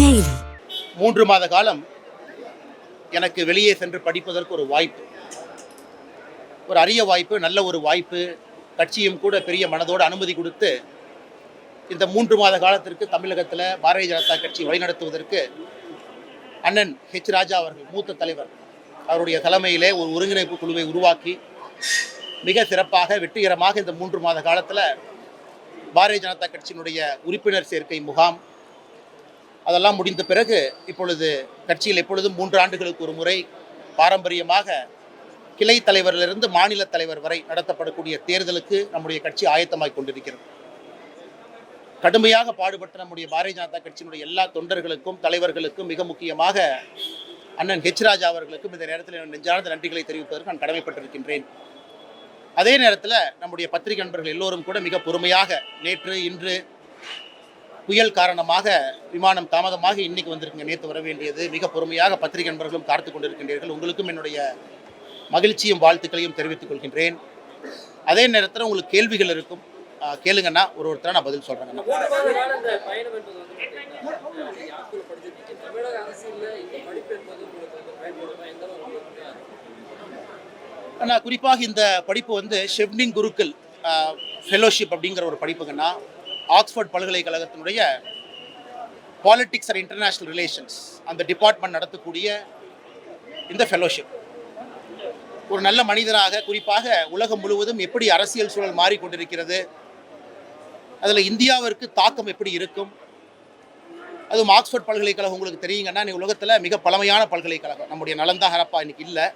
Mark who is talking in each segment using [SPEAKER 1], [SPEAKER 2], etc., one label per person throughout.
[SPEAKER 1] Daily
[SPEAKER 2] 3 மாத காலம் எனக்கு வெளியே சென்று படிப்பதற்கு ஒரு வாய்ப்பு, ஒரு அரிய வாய்ப்பு, நல்ல ஒரு வாய்ப்பு. கட்சியும் கூட பெரிய மனதோடு அனுமதி கொடுத்து இந்த 3 மாத காலத்திற்கு தமிழகத்தில் பாரதிய ஜனதா கட்சி வழிநடத்துவதற்கு அண்ணன் ஹெச் ராஜா அவர்கள், மூத்த தலைவர், அவருடைய தலைமையிலே ஒரு ஒருங்கிணைப்பு குழுவை உருவாக்கி மிக சிறப்பாக வெற்றிகரமாக இந்த 3 மாத காலத்தில் பாரதிய ஜனதா கட்சியினுடைய உறுப்பினர் சேர்க்கை முகாம் அதெல்லாம் முடிந்த பிறகு இப்பொழுது கட்சியில் எப்பொழுதும் 3 ஆண்டுகளுக்கு ஒரு முறை பாரம்பரியமாக கிளை தலைவரிலிருந்து மாநில தலைவர் வரை நடத்தப்படக்கூடிய தேர்தலுக்கு நம்முடைய கட்சி ஆயத்தமாகிக் கொண்டிருக்கிறது. கடுமையாக பாடுபட்ட நம்முடைய பாரதிய ஜனதா கட்சியினுடைய எல்லா தொண்டர்களுக்கும் தலைவர்களுக்கும் மிக முக்கியமாக அண்ணன் ஹெச் ராஜா அவர்களுக்கும் இந்த நேரத்தில் நெஞ்சார்ந்த நன்றிகளை தெரிவிப்பதற்கு நான் கடமைப்பட்டிருக்கின்றேன். அதே நேரத்தில் நம்முடைய பத்திரிகை நண்பர்கள் எல்லோரும் கூட மிக பொறுமையாக நேற்று இன்று புயல் காரணமாக விமானம் தாமதமாக இன்னைக்கு வந்திருக்குங்க, நேற்று வர வேண்டியது, மிக பொறுமையாக பத்திரிகை நண்பர்களும் காத்து கொண்டிருக்கின்றீர்கள். உங்களுக்கும் என்னுடைய மகிழ்ச்சியும் வாழ்த்துக்களையும் தெரிவித்துக் கொள்கின்றேன். அதே நேரத்தில் உங்களுக்கு கேள்விகள் இருக்கும், கேளுங்கன்னா ஒருத்தராக நான் பதில் சொல்கிறேங்கண்ணா. ஆனால் குறிப்பாக இந்த படிப்பு வந்து ஷெவ்னிங் குருக்குல் ஃபெலோஷிப் அப்படிங்கிற ஒரு படிப்புங்கன்னா ஆக்ஸ்ஃபோர்ட் பல்கலைக்கழகத்தினுடைய பாலிட்டிக்ஸ் அண்ட் இன்டர்நேஷ்னல் ரிலேஷன்ஸ் அந்த டிபார்ட்மெண்ட் நடத்தக்கூடிய இந்த ஃபெலோஷிப் ஒரு நல்ல மனிதனாக, குறிப்பாக உலகம் முழுவதும் எப்படி அரசியல் சூழல் மாறிக்கொண்டிருக்கிறது, அதில் இந்தியாவிற்கு தாக்கம் எப்படி இருக்கும், அதுவும் ஆக்ஸ்ஃபோர்ட் பல்கலைக்கழகம் உங்களுக்கு தெரியுங்கன்னா நீ உலகத்தில் மிக பழமையான பல்கலைக்கழகம். நம்முடைய நலந்தா ஹரப்பா இன்னைக்கு இல்லை,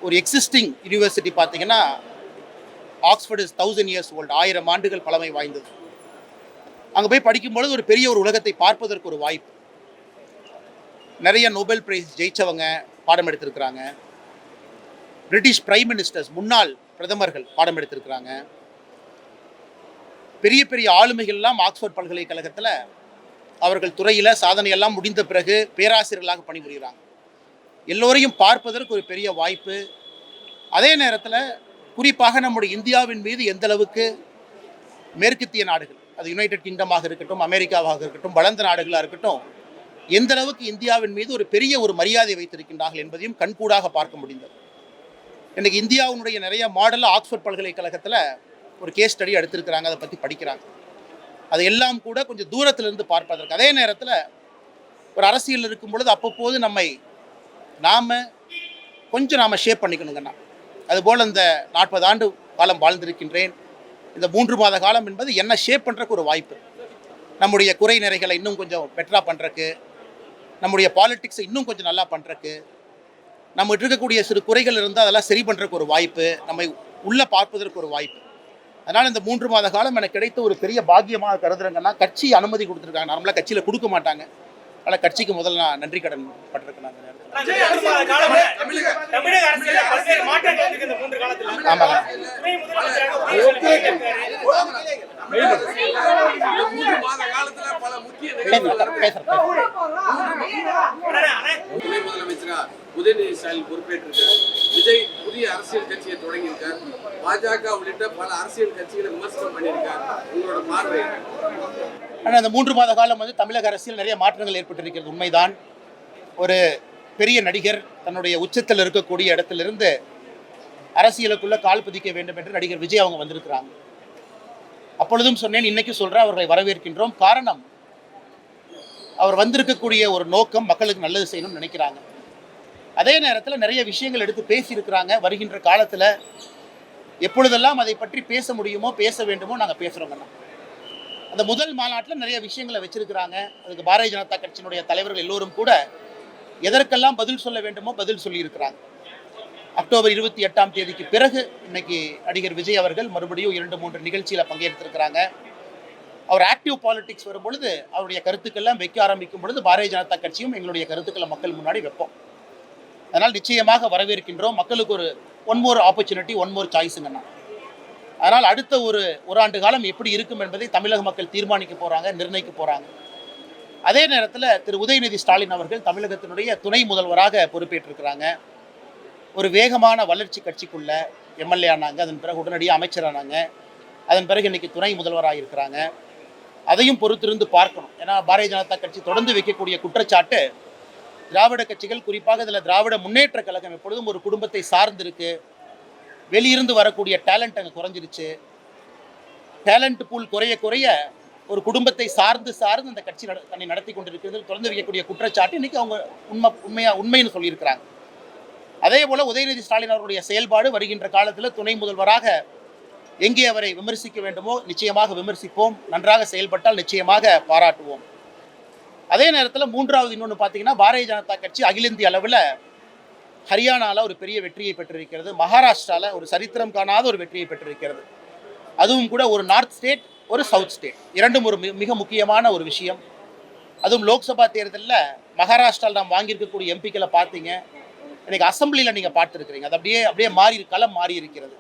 [SPEAKER 2] ஒரு எக்ஸிஸ்டிங் யூனிவர்சிட்டி பார்த்தீங்கன்னா ஆக்ஸ்ஃபோர்ட் இஸ் 1000 years old, 1000 ஆண்டுகள் பழமை வாய்ந்தது. அங்கே போய் படிக்கும்பொழுது ஒரு பெரிய ஒரு உலகத்தை பார்ப்பதற்கு ஒரு வாய்ப்பு. நிறைய நோபல் பிரைஸ் ஜெயிச்சவங்க பாடம் எடுத்திருக்கிறாங்க, பிரிட்டிஷ் பிரைம் மினிஸ்டர்ஸ், முன்னாள் பிரதமர்கள் பாடம் எடுத்திருக்கிறாங்க, பெரிய பெரிய ஆளுமைகள்லாம் ஆக்ஸ்ஃபோர்ட் பல்கலைக்கழகத்தில் அவர்கள் துறையில் சாதனையெல்லாம் முடிந்த பிறகு பேராசிரியர்களாக பணிபுரிகிறாங்க. எல்லோரையும் பார்ப்பதற்கு ஒரு பெரிய வாய்ப்பு. அதே நேரத்தில் குறிப்பாக நம்முடைய இந்தியாவின் மீது எந்த அளவுக்கு மேற்கத்திய நாடுகள், அது யுனைடெட் கிங்டமாக இருக்கட்டும், அமெரிக்காவாக இருக்கட்டும், வளர்ந்த நாடுகளாக இருக்கட்டும், எந்த அளவுக்கு இந்தியாவின் மீது ஒரு பெரிய ஒரு மரியாதை வைத்திருக்கின்றார்கள் என்பதையும் கண்கூடாக பார்க்க முடிந்தது. இன்றைக்கு இந்தியாவினுடைய நிறைய மாடல் ஆக்ஸ்ஃபோர்ட் பல்கலைக்கழகத்தில் ஒரு கேஸ் ஸ்டடி எடுத்திருக்கிறாங்க, அதை பற்றி படிக்கிறாங்க. அது எல்லாம் கூட கொஞ்சம் தூரத்திலிருந்து பார்ப்பதற்கு. அதே நேரத்தில் ஒரு அரசியல் இருக்கும் பொழுது அப்பப்போது நாம் கொஞ்சம் ஷேப் பண்ணிக்கணுங்கண்ணா. அதுபோல் இந்த 40 ஆண்டு காலம் வாழ்ந்திருக்கின்றேன். இந்த 3 மாத காலம் என்பது என்ன ஷேப் பண்ணுறக்கு ஒரு வாய்ப்பு. நம்முடைய குறை நிறைகளை இன்னும் கொஞ்சம் பெட்டராக பண்ணுறக்கு, நம்முடைய பாலிட்டிக்ஸை இன்னும் கொஞ்சம் நல்லா பண்ணுறக்கு, நம்ம இருக்கக்கூடிய சிறு குறைகள் இருந்தால் அதெல்லாம் சரி பண்ணுறக்கு ஒரு வாய்ப்பு, நம்மை உள்ளே பார்ப்பதற்கு ஒரு வாய்ப்பு. அதனால் இந்த 3 மாத காலம் எனக்கு கிடைத்த ஒரு பெரிய பாக்கியமாக கருதுறங்கன்னா, கட்சி அனுமதி கொடுத்துருக்காங்க. நார்மலாக கட்சியில் கொடுக்க மாட்டாங்க, ஆனால் கட்சிக்கு முதல்ல நான் நன்றி கடன் பட்டிருக்கேன். ஆமாங்க,
[SPEAKER 3] உதயநிதி ஸ்டாலின் பொறுப்பேற்றிருக்கார். விஜய் புதிய அரசியல் கட்சியை தொடங்கியிருக்கார். பாஜக உள்ளிட்ட பல அரசியல் கட்சிகளை விமர்சனம் பண்ணியிருக்கார். உங்களோட பார்வை?
[SPEAKER 2] ஆனால் அந்த 3 மாத காலம் வந்து தமிழக அரசியல் நிறைய மாற்றங்கள் ஏற்பட்டிருக்கிறது, உண்மைதான். ஒரு பெரிய நடிகர் தன்னுடைய உச்சத்தில் இருக்கக்கூடிய இடத்திலிருந்து அரசியலுக்குள்ள கால் பதிக்க வேண்டும் என்று நடிகர் விஜய் அவங்க வந்திருக்கிறாங்க. அப்பொழுதும் சொன்னேன், இன்னைக்கு சொல்கிறேன், அவர்களை வரவேற்கின்றோம். காரணம், அவர் வந்திருக்கக்கூடிய ஒரு நோக்கம் மக்களுக்கு நல்லது செய்யணும்னு நினைக்கிறாங்க. அதே நேரத்தில் நிறைய விஷயங்கள் எடுத்து பேசியிருக்கிறாங்க. வருகின்ற காலத்தில் எப்பொழுதெல்லாம் அதை பற்றி பேச முடியுமோ பேச வேண்டுமோ நாங்கள் பேசுகிறோங்கண்ணா. அந்த முதல் மாநாட்டில் நிறைய விஷயங்களை வச்சிருக்கிறாங்க. அதுக்கு பாரதிய ஜனதா கட்சியினுடைய தலைவர்கள் எல்லோரும் கூட எதற்கெல்லாம் பதில் சொல்ல வேண்டுமோ பதில் சொல்லியிருக்கிறாங்க. அக்டோபர் 28ஆம் தேதிக்கு பிறகு இன்னைக்கு நடிகர் விஜய் அவர்கள் மறுபடியும் 2-3 நிகழ்ச்சியில் பங்கேற்றிருக்கிறாங்க. அவர் ஆக்டிவ் பாலிடிக்ஸ் வரும்பொழுது அவருடைய கருத்துக்கள்லாம் வைக்க ஆரம்பிக்கும் பொழுது பாரதிய ஜனதா கட்சியும் எங்களுடைய கருத்துக்களை மக்கள் முன்னாடி வைப்போம். அதனால் நிச்சயமாக வரவேற்கின்றோம். மக்களுக்கு ஒரு one more opportunity, one more சாய்ஸுங்கண்ணா. அதனால் அடுத்த ஒரு ஆண்டு காலம் எப்படி இருக்கும் என்பதை தமிழக மக்கள் தீர்மானிக்க போகிறாங்க, நிர்ணயிக்க போகிறாங்க. அதே நேரத்தில் திரு உதயநிதி ஸ்டாலின் அவர்கள் தமிழகத்தினுடைய துணை முதல்வராக பொறுப்பேற்றிருக்கிறாங்க. ஒரு வேகமான வளர்ச்சி கட்சிக்குள்ள எம்எல்ஏ ஆனாங்க, அதன் பிறகு உடனடியாக அமைச்சரானாங்க, அதன் பிறகு இன்றைக்கி துணை முதல்வராக இருக்கிறாங்க. அதையும் பொறுத்திருந்து பார்க்கணும். ஏன்னா பாரதிய ஜனதா கட்சி தொடர்ந்து வைக்கக்கூடிய குற்றச்சாட்டு, திராவிட கட்சிகள் குறிப்பாக இதில் திராவிட முன்னேற்ற கழகம் எப்பொழுதும் ஒரு குடும்பத்தை சார்ந்திருக்கு, வெளியிருந்து வரக்கூடிய டேலண்ட் அங்கே குறைஞ்சிருச்சு, டேலண்ட் பூல் குறைய குறைய ஒரு குடும்பத்தை சார்ந்து அந்த கட்சி தன்னை நடத்தி கொண்டிருக்கிறது தொடர்ந்து வைக்கக்கூடிய குற்றச்சாட்டு இன்னைக்கு அவங்க உண்மைன்னு சொல்லியிருக்கிறாங்க. அதே போல உதயநிதி ஸ்டாலின் அவருடைய செயல்பாடு வருகின்ற காலத்தில் துணை முதல்வராக எங்கே அவரை விமர்சிக்க வேண்டுமோ நிச்சயமாக விமர்சிப்போம், நன்றாக செயல்பட்டால் நிச்சயமாக பாராட்டுவோம். அதே நேரத்தில் மூன்றாவது இன்னொன்று பார்த்தீங்கன்னா, பாரதிய ஜனதா கட்சி அகில இந்திய அளவில் ஹரியானாவில் ஒரு பெரிய வெற்றியை பெற்றிருக்கிறது, மகாராஷ்டிராவில் ஒரு சரித்திரம் காணாத ஒரு வெற்றியை பெற்றிருக்கிறது. அதுவும் கூட ஒரு நார்த் ஸ்டேட், ஒரு சவுத் ஸ்டேட், இரண்டும் ஒரு மிக முக்கியமான ஒரு விஷயம். அதுவும் லோக்சபா தேர்தலில் மகாராஷ்டிராவில் நாம் வாங்கியிருக்கக்கூடிய எம்பிக்களை பார்த்தீங்க, இன்னைக்கு அசம்பிளியில் நீங்கள் பார்த்துருக்கிறீங்க, அது அப்படியே களம் மாறி இருக்கிறது.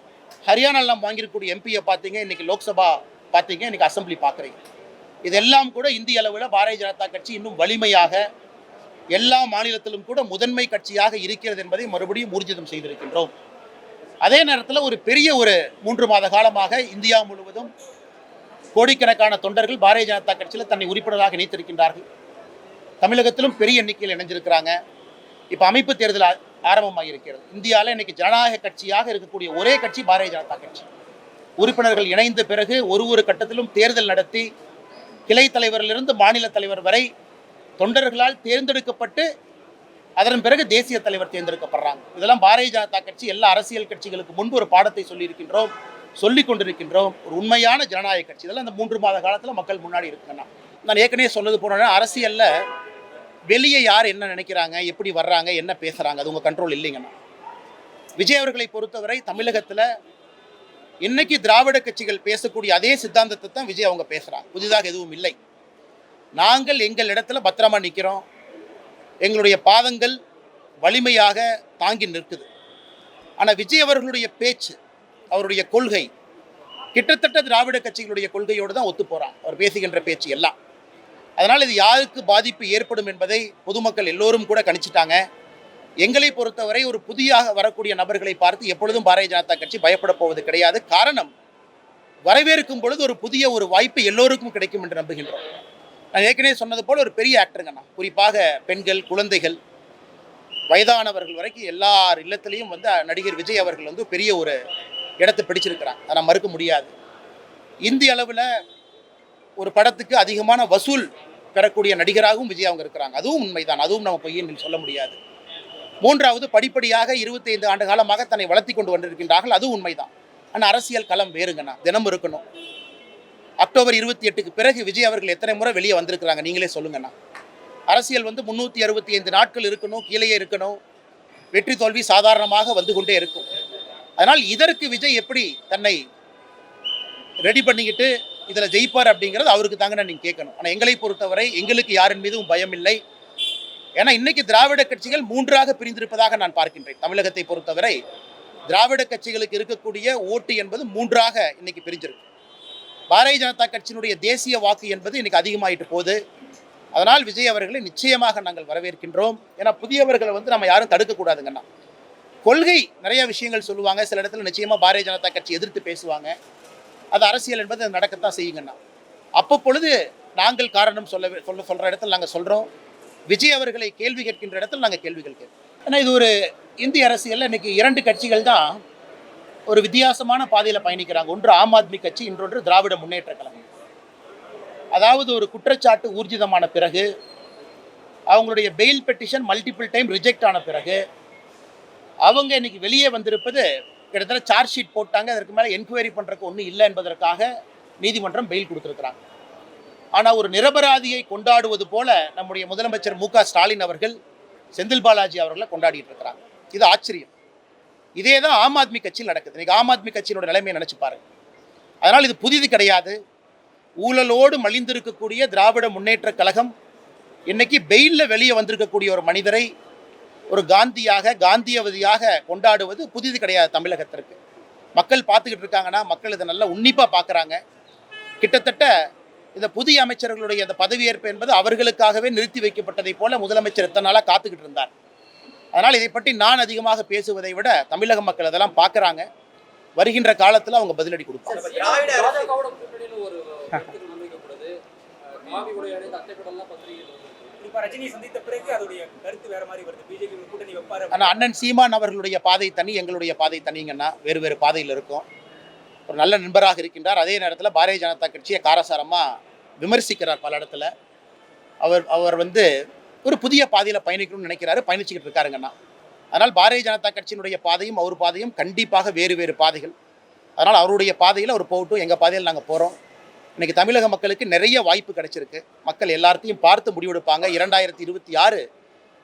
[SPEAKER 2] ஹரியானாவில் நாம் வாங்கியிருக்கக்கூடிய எம்பியை பார்த்தீங்க, இன்னைக்கு லோக்சபா பார்த்தீங்க, இன்னைக்கு அசம்பிளி பார்க்குறீங்க. இதெல்லாம் கூட இந்திய அளவில் பாரதிய ஜனதா கட்சி இன்னும் வலிமையாக எல்லா மாநிலத்திலும் கூட முதன்மை கட்சியாக இருக்கிறது என்பதை மறுபடியும் ஊர்ஜிதம் செய்திருக்கின்றோம். அதே நேரத்தில் ஒரு பெரிய 3 மாத காலமாக இந்தியா முழுவதும் கோடிக்கணக்கான தொண்டர்கள் பாரதிய ஜனதா கட்சியில் தன்னை உறுப்பினராக இணைத்திருக்கின்றார்கள். தமிழகத்திலும் பெரிய எண்ணிக்கையில் இணைஞ்சிருக்கிறாங்க. இப்போ அமைப்பு தேர்தல் ஆரம்பமாக இருக்கிறது. இந்தியாவில் இன்னைக்கு ஜனநாயக கட்சியாக இருக்கக்கூடிய ஒரே கட்சி பாரதிய ஜனதா கட்சி. உறுப்பினர்கள் இணைந்த பிறகு ஒரு கட்டத்திலும் தேர்தல் நடத்தி கிளை தலைவரிலிருந்து மாநில தலைவர் வரை தொண்டர்களால் தேர்ந்தெடுக்கப்பட்டு அதன் பிறகு தேசிய தலைவர் தேர்ந்தெடுக்கப்படுறாங்க. இதெல்லாம் பாரதிய ஜனதா கட்சி எல்லா அரசியல் கட்சிகளுக்கு முன்பு ஒரு பாடத்தை சொல்லியிருக்கின்றோம், சொல்லிக் கொண்டிருக்கின்றோம். ஒரு உண்மையான ஜனநாயக கட்சி. இதெல்லாம் அந்த 3 மாத காலத்தில் மக்கள் முன்னாடி இருக்குங்கண்ணா. நான் ஏற்கனவே சொன்னது போனோன்னா, அரசியலில் வெளியே யார் என்ன நினைக்கிறாங்க, எப்படி வர்றாங்க, என்ன பேசுகிறாங்க, அது உங்கள் கண்ட்ரோல் இல்லைங்கண்ணா. விஜய் அவர்களை பொறுத்தவரை தமிழகத்தில் இன்னைக்கு திராவிட கட்சிகள் பேசக்கூடிய அதே சித்தாந்தத்தை தான் விஜய் அவங்க பேசுகிறாங்க. புதிதாக எதுவும் இல்லை. நாங்கள் எங்கள் இடத்துல பத்திரமா நிற்கிறோம், எங்களுடைய பாதங்கள் வலிமையாக தாங்கி நிற்குது. ஆனால் விஜய் அவர்களுடைய பேச்சு, அவருடைய கொள்கை கிட்டத்தட்ட திராவிட கட்சிகளுடைய கொள்கையோடு தான் ஒத்து போகிறாங்க அவர் பேசுகின்ற பேச்சு எல்லாம். அதனால் இது யாருக்கு பாதிப்பு ஏற்படும் என்பதை பொதுமக்கள் எல்லோரும் கூட கணிச்சிட்டாங்க. எங்களை பொறுத்தவரை ஒரு புதியாக வரக்கூடிய நபர்களை பார்த்து எப்பொழுதும் பாரதிய ஜனதா கட்சி பயப்பட போவது கிடையாது. காரணம், வரவேற்கும் பொழுது ஒரு புதிய வாய்ப்பு எல்லோருக்கும் கிடைக்கும் என்று நம்புகின்றோம். நான் ஏற்கனவே சொன்னது போல் ஒரு பெரிய ஆக்டருங்கண்ணா. குறிப்பாக பெண்கள், குழந்தைகள், வயதானவர்கள் வரைக்கும் எல்லார் இல்லத்திலையும் நடிகர் விஜய் அவர்கள் பெரிய இடத்தை பிடிச்சிருக்கிறாங்க. அதை நான் மறுக்க முடியாது. இந்திய அளவில் ஒரு படத்துக்கு அதிகமான வசூல் பெறக்கூடிய நடிகராகவும் விஜய் அவங்க இருக்கிறாங்க. அதுவும் உண்மைதான், அதுவும் நம்ம பொய்ன்னு சொல்ல முடியாது. மூன்றாவது, படிப்படியாக 25 ஆண்டு காலமாக தன்னை வளர்த்தி கொண்டு வந்திருக்கின்றார்கள். அதுவும் உண்மைதான். ஆனால் அரசியல் களம் வேறுங்கண்ணா, தினம் இருக்கணும். அக்டோபர் 28க்கு பிறகு விஜய் அவர்கள் எத்தனை முறை வெளியே வந்திருக்கிறாங்க நீங்களே சொல்லுங்கண்ணா. அரசியல் 365 நாட்கள் இருக்கணும், கீழே இருக்கணும். வெற்றி தோல்வி சாதாரணமாக வந்து கொண்டே இருக்கும். அதனால் இதற்கு விஜய் எப்படி தன்னை ரெடி பண்ணிக்கிட்டு இதில் ஜெயிப்பார் அப்படிங்கிறது அவருக்கு தாங்க நீங்கள் கேட்கணும். ஆனால் எங்களை பொறுத்தவரை எங்களுக்கு யாரின் மீதும் பயம் இல்லை. ஏன்னா இன்னைக்கு திராவிட கட்சிகள் 3ஆக பிரிந்திருப்பதாக நான் பார்க்கின்றேன். தமிழகத்தை பொறுத்தவரை திராவிட கட்சிகளுக்கு இருக்கக்கூடிய ஓட்டு என்பது 3ஆக இன்னைக்கு பிரிஞ்சிருக்கு. பாரதிய ஜனதா கட்சியினுடைய தேசிய வாக்கு என்பது இன்னைக்கு அதிகமாயிட்டு போகுது. அதனால் விஜய் அவர்களை நிச்சயமாக நாங்கள் வரவேற்கின்றோம். ஏன்னா புதியவர்களை நம்ம யாரும் தடுக்கக்கூடாதுங்கண்ணா. கொள்கை நிறைய விஷயங்கள் சொல்லுவாங்க, சில இடத்துல நிச்சயமாக பாரதிய ஜனதா கட்சி எதிர்த்து பேசுவாங்க. அது அரசியல் என்பது நடக்கத்தான் செய்யுங்கண்ணா. அப்பொழுது நாங்கள் காரணம் சொல்கிற இடத்துல நாங்கள் சொல்கிறோம். விஜய் அவர்களை கேள்வி கேட்கின்ற இடத்துல நாங்கள் கேள்விகள் கேட்போம். ஏன்னா இது இந்திய அரசியலில் இன்னைக்கு 2 கட்சிகள் தான் ஒரு வித்தியாசமான பாதையில் பயணிக்கிறாங்க. ஒன்று ஆம் ஆத்மி கட்சி, இன்னொன்று திராவிட முன்னேற்ற கழகம். அதாவது ஒரு குற்றச்சாட்டு ஊர்ஜிதமான பிறகு, அவங்களுடைய bail petition multiple time reject ஆன பிறகு, அவங்க இன்னைக்கு வெளியே வந்திருப்பது கிட்டத்தட்ட சார்ஜ் ஷீட் போட்டாங்க, அதற்கு மேலே என்கொயரி பண்ணுறதுக்கு ஒன்றும் இல்லை என்பதற்காக நீதிமன்றம் பெயில் கொடுத்துருக்குறாங்க. ஆனால் ஒரு நிரபராதியை கொண்டாடுவது போல நம்முடைய முதலமைச்சர் மு க ஸ்டாலின் அவர்கள் செந்தில் பாலாஜி அவர்களை கொண்டாடிட்டு இருக்கிறாங்க. இது ஆச்சரியம். இதே தான் ஆம் ஆத்மி கட்சியில் நடக்குது. இன்னைக்கு ஆம் ஆத்மி கட்சியினோட நிலைமையை நினைச்சு பாருங்க. அதனால் இது புதிது கிடையாது. ஊழலோடு மலிந்திருக்கக்கூடிய திராவிட முன்னேற்ற கழகம் இன்னைக்கு பெயிலில் வெளியே வந்திருக்கக்கூடிய ஒரு மனிதரை ஒரு காந்தியவதியாக கொண்டாடுவது புதிது கிடையாது. தமிழகத்திற்கு மக்கள் பார்த்துக்கிட்டு இருக்காங்கன்னா, மக்கள் இதை நல்லா உன்னிப்பாக பார்க்குறாங்க. கிட்டத்தட்ட இந்த புதிய அமைச்சர்களுடைய இந்த பதவியேற்பு என்பது அவர்களுக்காகவே நிறுத்தி வைக்கப்பட்டதை போல முதலமைச்சர் எத்தனை நாளாக காத்துக்கிட்டு இருந்தார். அதனால் இதை பற்றி நான் அதிகமாக பேசுவதை விட தமிழக மக்கள் அதெல்லாம் பார்க்குறாங்க. வருகின்ற காலத்தில் அவங்க பதிலடி கொடுப்பாங்க.
[SPEAKER 1] இப்ப ரஜினி சந்தித்த பிறகு அதோடைய கருத்து வேற மாதிரி வருது. பிஜேபி கூட்டணி வைப்பாரு.
[SPEAKER 2] ஆனால் அண்ணன் சீமான் அவர்களுடைய பாதை தனி, எங்களுடைய பாதை தனிங்கன்னா வேறு வேறு பாதையில் இருக்கும். ஒரு நல்ல நண்பராக இருக்கின்றார். அதே நேரத்தில் பாரதிய ஜனதா கட்சியை காரசாரமாக விமர்சிக்கிறார் பல இடத்துல. அவர் ஒரு புதிய பாதையில் பயணிக்கணும்னு நினைக்கிறாரு, பயணிச்சுக்கிட்டு இருக்காருங்கண்ணா. அதனால் பாரதிய ஜனதா கட்சியினுடைய பாதையும் அவர் பாதையும் கண்டிப்பாக வேறு வேறு பாதைகள். அதனால் அவருடைய பாதையில் அவர் போகட்டும், எங்கள் பாதையில் நாங்கள் போகிறோம். இன்றைக்கி தமிழக மக்களுக்கு நிறைய வாய்ப்பு கிடைச்சிருக்கு. மக்கள் எல்லாத்தையும் பார்த்து முடிவெடுப்பாங்க. 2026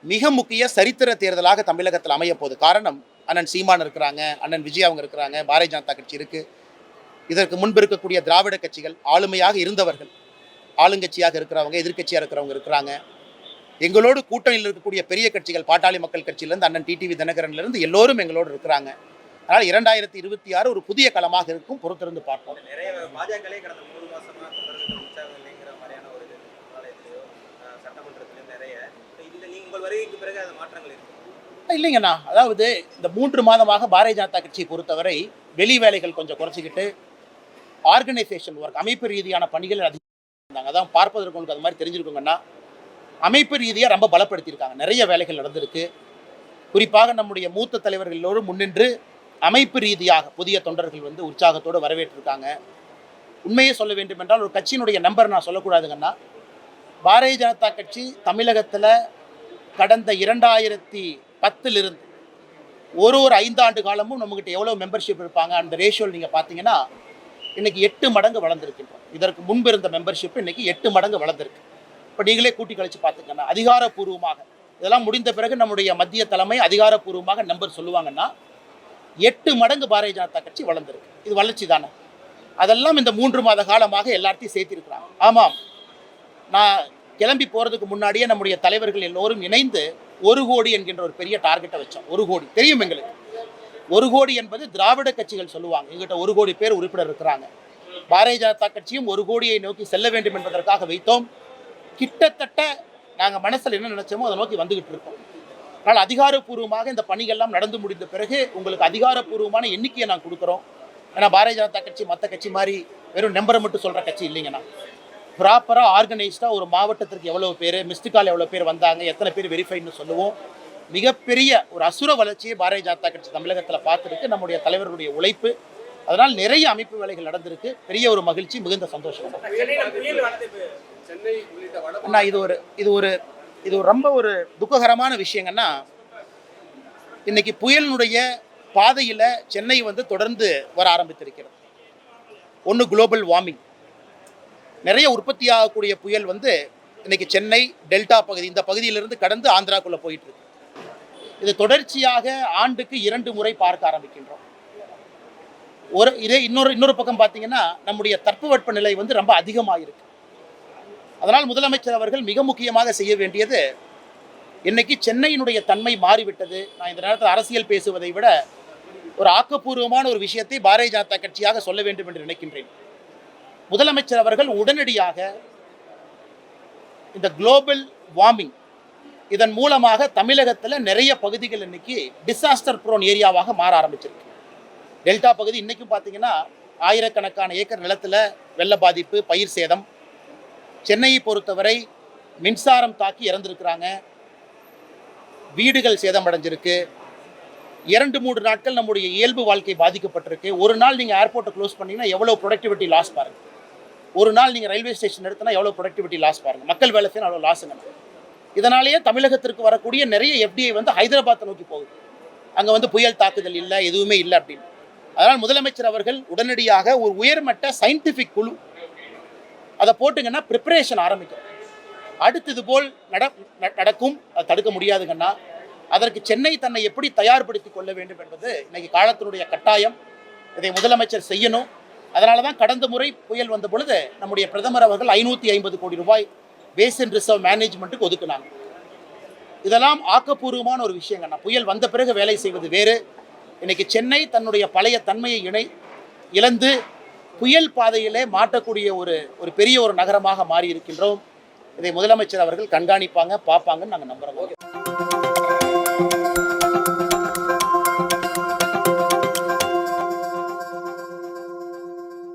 [SPEAKER 2] மிக முக்கிய சரித்திர தேர்தலாக தமிழகத்தில் அமைய போகுது. காரணம், அண்ணன் சீமான் இருக்கிறாங்க, அண்ணன் விஜய் அவங்க இருக்கிறாங்க, பாரதிய ஜனதா கட்சி இருக்குது. இதற்கு முன்பு இருக்கக்கூடிய திராவிட கட்சிகள், ஆளுமையாக இருந்தவர்கள், ஆளுங்கட்சியாக இருக்கிறவங்க, எதிர்க்கட்சியாக இருக்கிறவங்க இருக்கிறாங்க. எங்களோடு கூட்டணியில் இருக்கக்கூடிய பெரிய கட்சிகள், பாட்டாளி மக்கள் கட்சியிலேருந்து அண்ணன் டிடிவி தினகரன்லேருந்து எல்லோரும் எங்களோடு இருக்கிறாங்க. அதனால் 2026 ஒரு புதிய களமாக இருக்கும். பொறுத்திருந்து பார்ப்போம்.
[SPEAKER 4] நிறைய பாஜகலே கடந்த 3 மாசமா தொடர்ந்து உற்சாகம் இல்லைங்கிற மாதிரியான ஒரு ஆலயத்திலையோ சட்டமன்றத்திலையும் நிறைய இந்த உங்கள் வருகைக்கு பிறகு அது மாற்றங்கள் இருக்கு
[SPEAKER 2] இல்லைங்கண்ணா. அதாவது இந்த 3 மாதமாக பாரதிய ஜனதா கட்சியை பொறுத்தவரை வெளி வேலைகள் கொஞ்சம் குறைச்சிக்கிட்டு ஆர்கனைசேஷன் ஒர்க், அமைப்பு ரீதியான பணிகள் அதிகம். அதான் பார்ப்பதற்கு உங்களுக்கு அது மாதிரி தெரிஞ்சிருக்குங்கன்னா, அமைப்பு ரீதியாக ரொம்ப பலப்படுத்தியிருக்காங்க. நிறைய வேலைகள் நடந்திருக்கு. குறிப்பாக நம்முடைய மூத்த தலைவர்கள் எல்லோரும் முன்னின்று அமைப்பு ரீதியாக புதிய தொண்டர்கள் உற்சாகத்தோடு வரவேற்றிருக்காங்க. உண்மையை சொல்ல வேண்டும் என்றால், ஒரு கட்சியினுடைய நம்பர் நான் சொல்லக்கூடாதுங்கன்னா, பாரதிய ஜனதா கட்சி தமிழகத்தில் கடந்த 2010 ஒரு 5 ஆண்டு காலமும் நம்மகிட்ட எவ்வளோ மெம்பர்ஷிப் இருப்பாங்க, அந்த ரேஷியோவில் நீங்கள் பார்த்தீங்கன்னா இன்றைக்கி 8 மடங்கு வளர்ந்துருக்கின்றோம். இதற்கு முன்பு இருந்த மெம்பர்ஷிப் இன்றைக்கி 8 மடங்கு வளர்ந்துருக்கு. இப்போ நீங்களே கூட்டி கழிச்சு பார்த்துக்கண்ணா, அதிகாரப்பூர்வமாக இதெல்லாம் முடிந்த பிறகு நம்முடைய மத்திய தலைமை அதிகாரப்பூர்வமாக நம்பர் சொல்லுவாங்கன்னா 8 மடங்கு பாரதிய ஜனதா கட்சி வளர்ந்துருக்கு. இது வளர்ச்சி தானே. அதெல்லாம் இந்த 3 மாத காலமாக எல்லாத்தையும் சேர்த்திருக்கிறாங்க. ஆமாம், நான் கிளம்பி போகிறதுக்கு முன்னாடியே நம்முடைய தலைவர்கள் எல்லோரும் இணைந்து 1 கோடி என்கின்ற ஒரு பெரிய டார்கெட்டை வச்சோம். 1 கோடி தெரியும் எங்களுக்கு. 1 கோடி என்பது திராவிட கட்சிகள் சொல்லுவாங்க. எங்கிட்ட 1 கோடி பேர் உறுப்பினர் இருக்கிறாங்க. பாரதிய ஜனதா கட்சியும் 1 கோடியை நோக்கி செல்ல வேண்டும் என்பதற்காக வைத்தோம். கிட்டத்தட்ட நாங்கள் மனசில் என்ன நினைச்சோமோ அதை நோக்கி வந்துகிட்டு இருக்கோம். அதனால் அதிகாரப்பூர்வமாக இந்த பணிகள்லாம் நடந்து முடிந்த பிறகு உங்களுக்கு அதிகாரப்பூர்வமான எண்ணிக்கையை நான் கொடுக்குறோம். ஏன்னா பாரதிய ஜனதா கட்சி மற்ற கட்சி மாதிரி வெறும் நம்பரை மட்டும் சொல்கிற கட்சி இல்லைங்கண்ணா. ப்ராப்பராக ஆர்கனைஸ்டாக ஒரு மாவட்டத்திற்கு எவ்வளோ பேர், மிஸ்டு எவ்வளோ பேர் வந்தாங்க, எத்தனை பேர் வெரிஃபைன்னு சொல்லுவோம். மிகப்பெரிய ஒரு அசுர வளர்ச்சியை பாரதிய ஜனதா கட்சி தமிழகத்தில் பார்த்துருக்கு. நம்முடைய தலைவர்களுடைய உழைப்பு. அதனால் நிறைய அமைப்பு வேலைகள் நடந்திருக்கு. பெரிய ஒரு மகிழ்ச்சி, மிகுந்த சந்தோஷம். அண்ணா, இது ஒரு ரொம்ப ஒரு துக்ககரமான விஷயங்கன்னா, இன்னைக்கு புயலினுடைய பாதையில் சென்னை தொடர்ந்து வர ஆரம்பித்திருக்கிறது. ஒன்று குளோபல் வார்மிங், நிறைய உற்பத்தி ஆகக்கூடிய புயல் இன்னைக்கு சென்னை டெல்டா பகுதி, இந்த பகுதியிலிருந்து கடந்து ஆந்திராக்குள்ளே போயிட்டு இருக்கு. இது தொடர்ச்சியாக ஆண்டுக்கு 2 முறை பார்க்க ஆரம்பிக்கின்றோம். இதே இன்னொரு பக்கம் பார்த்தீங்கன்னா, நம்முடைய தட்பவெப்ப நிலை ரொம்ப அதிகமாக இருக்கு. அதனால் முதலமைச்சர் அவர்கள் மிக முக்கியமாக செய்ய வேண்டியது, இன்னைக்கு சென்னையினுடைய தன்மை மாறிவிட்டது. நான் இந்த நேரத்தில் அரசியல் பேசுவதை விட ஒரு ஆக்கப்பூர்வமான ஒரு விஷயத்தை பாரதிய ஜனதா கட்சியாக சொல்ல வேண்டும் என்று நினைக்கின்றேன். முதலமைச்சர் அவர்கள் உடனடியாக இந்த குளோபல் வார்மிங், இதன் மூலமாக தமிழகத்தில் நிறைய பகுதிகள் இன்னைக்கு டிசாஸ்டர் ப்ரோன் ஏரியாவாக மாற ஆரம்பிச்சிருக்கு. டெல்டா பகுதி இன்னைக்கும் பார்த்தீங்கன்னா ஆயிரக்கணக்கான ஏக்கர் நிலத்தில் வெள்ள பாதிப்பு, பயிர் சேதம். சென்னையை பொறுத்தவரை மின்சாரம் தாக்கி இறந்துருக்கிறாங்க, வீடுகள் சேதமடைஞ்சிருக்கு. 2-3 நாட்கள் நம்முடைய இயல்பு வாழ்க்கை பாதிக்கப்பட்டிருக்கு. ஒரு நாள் நீங்கள் ஏர்போர்ட்டை க்ளோஸ் பண்ணிங்கன்னா எவ்வளோ ப்ரொடக்டிவிட்டி லாஸ் பாருங்கள். ஒரு நாள் நீங்கள் ரயில்வே ஸ்டேஷன் எடுத்தனா எவ்வளோ ப்ரொடக்டிவிட்டி லாஸ் பாருங்கள். மக்கள் வேலை செய்யணும், அவ்வளோ லாஸுங்க. இதனாலேயே தமிழகத்திற்கு வரக்கூடிய நிறைய எஃப்டிஐ ஹைதராபாத்தை நோக்கி போகுது. அங்கே புயல் தாக்குதல் இல்லை, எதுவுமே இல்லை அப்படின்னு. அதனால் முதலமைச்சர் அவர்கள் உடனடியாக ஒரு உயர்மட்ட சயின்டிஃபிக் குழு அதை போட்டுங்கன்னா ப்ரிப்பரேஷன் ஆரம்பிக்கும். அடுத்தது போல் நடக்கும், அதை தடுக்க முடியாதுங்கன்னா. அதற்கு சென்னை தன்னை எப்படி தயார்படுத்தி கொள்ள வேண்டும் என்பது இன்னைக்கு காலத்தினுடைய கட்டாயம். இதை முதலமைச்சர் செய்யணும். அதனால தான் கடந்த முறை புயல் வந்த பொழுது நம்முடைய பிரதமர் அவர்கள் 550 கோடி ரூபாய் பேசின் ரிசர்வ் மேனேஜ்மெண்ட்டுக்கு ஒதுக்குனாங்க. இதெல்லாம் ஆக்கப்பூர்வமான ஒரு விஷயங்கண்ணா. புயல் வந்த பிறகு வேலை செய்வது வேறு. இன்னைக்கு சென்னை தன்னுடைய பழைய தன்மையை இழந்து புயல் பாதையிலே மாட்டக்கூடிய ஒரு பெரிய ஒரு நகரமாக மாறி இருக்கின்றோம். இதை முதலமைச்சர் அவர்கள் கண்காணிப்பாங்க, பார்ப்பாங்கன்னு நாங்கள் நம்புகிறோம்.